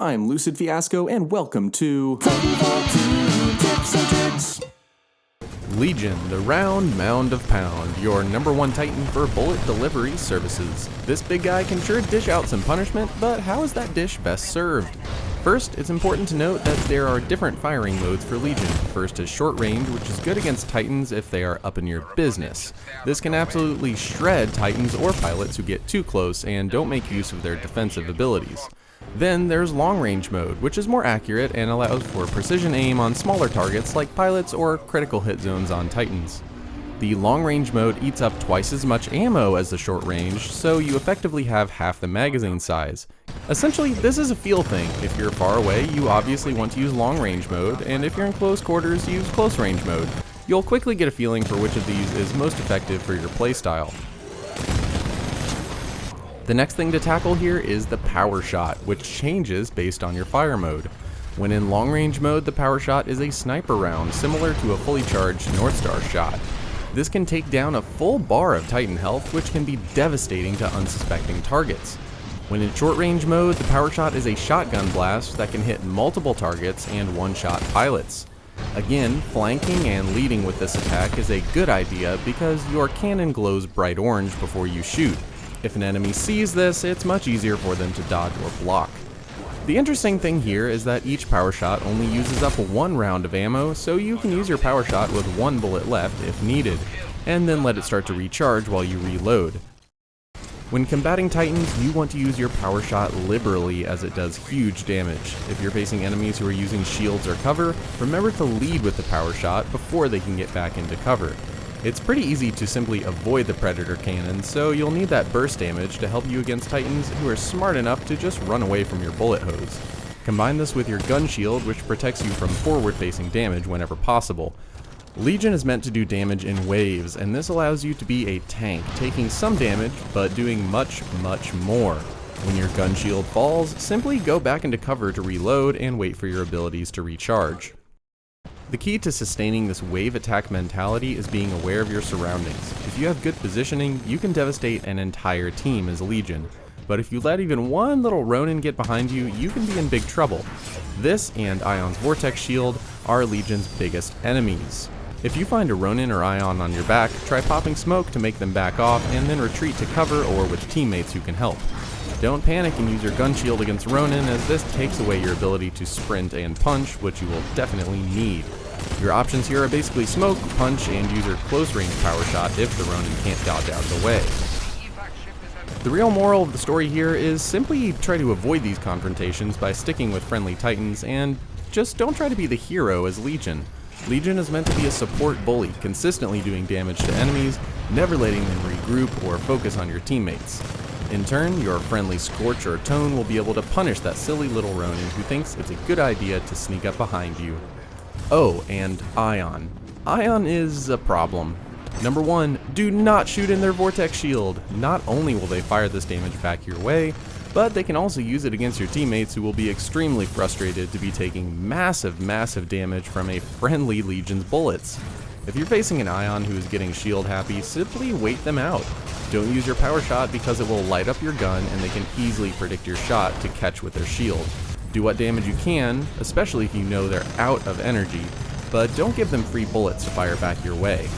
I'm Lucid Fiasco, and welcome to Titanfall 2 Tips and Tricks. Legion, the round mound of pound, your #1 Titan for bullet delivery services. This big guy can sure dish out some punishment, but how is that dish best served? First, it's important to note that there are different firing modes for Legion. First is short range, which is good against Titans if they are up in your business. This can absolutely shred Titans or pilots who get too close and don't make use of their defensive abilities. Then there's long range mode, which is more accurate and allows for precision aim on smaller targets like pilots or critical hit zones on Titans. The long range mode eats up twice as much ammo as the short range, so you effectively have half the magazine size. Essentially, this is a feel thing. If you're far away, you obviously want to use long range mode, and if you're in close quarters, use close range mode. You'll quickly get a feeling for which of these is most effective for your playstyle. The next thing to tackle here is the power shot, which changes based on your fire mode. When in long range mode, the power shot is a sniper round, similar to a fully charged North Star shot. This can take down a full bar of Titan health, which can be devastating to unsuspecting targets. When in short range mode, the power shot is a shotgun blast that can hit multiple targets and one-shot pilots. Again, flanking and leading with this attack is a good idea because your cannon glows bright orange before you shoot. If an enemy sees this, it's much easier for them to dodge or block. The interesting thing here is that each power shot only uses up one round of ammo, so you can use your power shot with one bullet left if needed, and then let it start to recharge while you reload. When combating Titans, you want to use your power shot liberally as it does huge damage. If you're facing enemies who are using shields or cover, remember to lead with the power shot before they can get back into cover. It's pretty easy to simply avoid the Predator cannon, so you'll need that burst damage to help you against Titans who are smart enough to just run away from your bullet hose. Combine this with your gun shield, which protects you from forward-facing damage whenever possible. Legion is meant to do damage in waves, and this allows you to be a tank, taking some damage, but doing much, much more. When your gun shield falls, simply go back into cover to reload and wait for your abilities to recharge. The key to sustaining this wave attack mentality is being aware of your surroundings. If you have good positioning, you can devastate an entire team as Legion. But if you let even one little Ronin get behind you, you can be in big trouble. This and Ion's Vortex Shield are Legion's biggest enemies. If you find a Ronin or Ion on your back, try popping smoke to make them back off and then retreat to cover or with teammates who can help. Don't panic and use your gun shield against Ronin, as this takes away your ability to sprint and punch, which you will definitely need. Your options here are basically smoke, punch, and use your close range power shot if the Ronin can't dodge out of the way. The real moral of the story here is simply try to avoid these confrontations by sticking with friendly Titans, and just don't try to be the hero as Legion. Legion is meant to be a support bully, consistently doing damage to enemies, never letting them regroup or focus on your teammates. In turn, your friendly Scorch or Tone will be able to punish that silly little Ronin who thinks it's a good idea to sneak up behind you. Oh, and Ion. Ion is a problem. Number 1, do not shoot in their Vortex Shield. Not only will they fire this damage back your way, but they can also use it against your teammates who will be extremely frustrated to be taking massive damage from a friendly Legion's bullets. If you're facing an Ion who is getting shield happy, simply wait them out. Don't use your power shot because it will light up your gun and they can easily predict your shot to catch with their shield. Do what damage you can, especially if you know they're out of energy, but don't give them free bullets to fire back your way.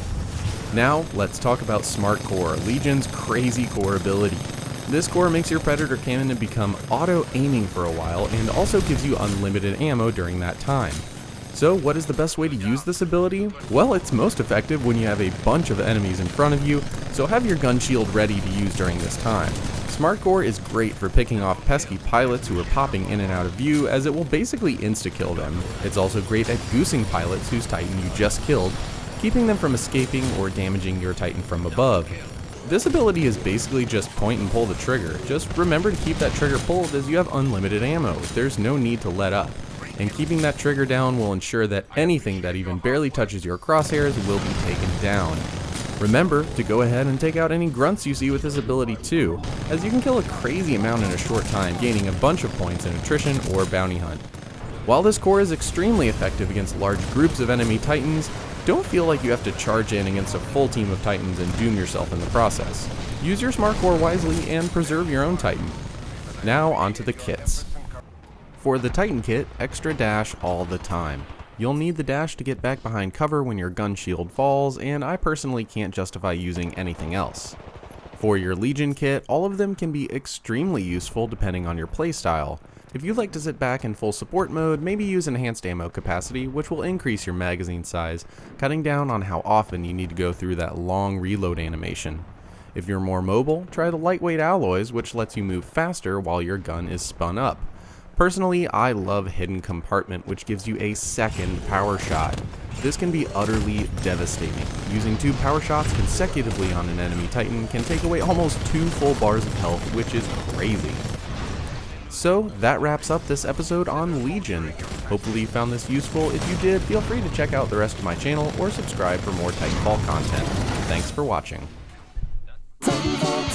Now, let's talk about Smart Core, Legion's crazy core ability. This core makes your Predator cannon become auto-aiming for a while and also gives you unlimited ammo during that time. So what is the best way to use this ability? Well, it's most effective when you have a bunch of enemies in front of you, so have your gun shield ready to use during this time. Smart Core is great for picking off pesky pilots who are popping in and out of view, as it will basically insta-kill them. It's also great at goosing pilots whose Titan you just killed, keeping them from escaping or damaging your Titan from above. This ability is basically just point and pull the trigger. Just remember to keep that trigger pulled as you have unlimited ammo. There's no need to let up. And keeping that trigger down will ensure that anything that even barely touches your crosshairs will be taken down. Remember to go ahead and take out any grunts you see with this ability too, as you can kill a crazy amount in a short time, gaining a bunch of points in attrition or bounty hunt. While this core is extremely effective against large groups of enemy Titans, don't feel like you have to charge in against a full team of Titans and doom yourself in the process. Use your Smart Core wisely and preserve your own Titan. Now onto the kits. For the Titan kit, extra dash all the time. You'll need the dash to get back behind cover when your gun shield falls, and I personally can't justify using anything else. For your Legion kit, all of them can be extremely useful depending on your playstyle. If you'd like to sit back in full support mode, maybe use enhanced ammo capacity, which will increase your magazine size, cutting down on how often you need to go through that long reload animation. If you're more mobile, try the lightweight alloys, which lets you move faster while your gun is spun up. Personally, I love Hidden Compartment, which gives you a second power shot. This can be utterly devastating. Using 2 power shots consecutively on an enemy Titan can take away almost 2 full bars of health, which is crazy. So that wraps up this episode on Legion. Hopefully you found this useful. If you did, feel free to check out the rest of my channel or subscribe for more Titanfall content. Thanks for watching. Titanfall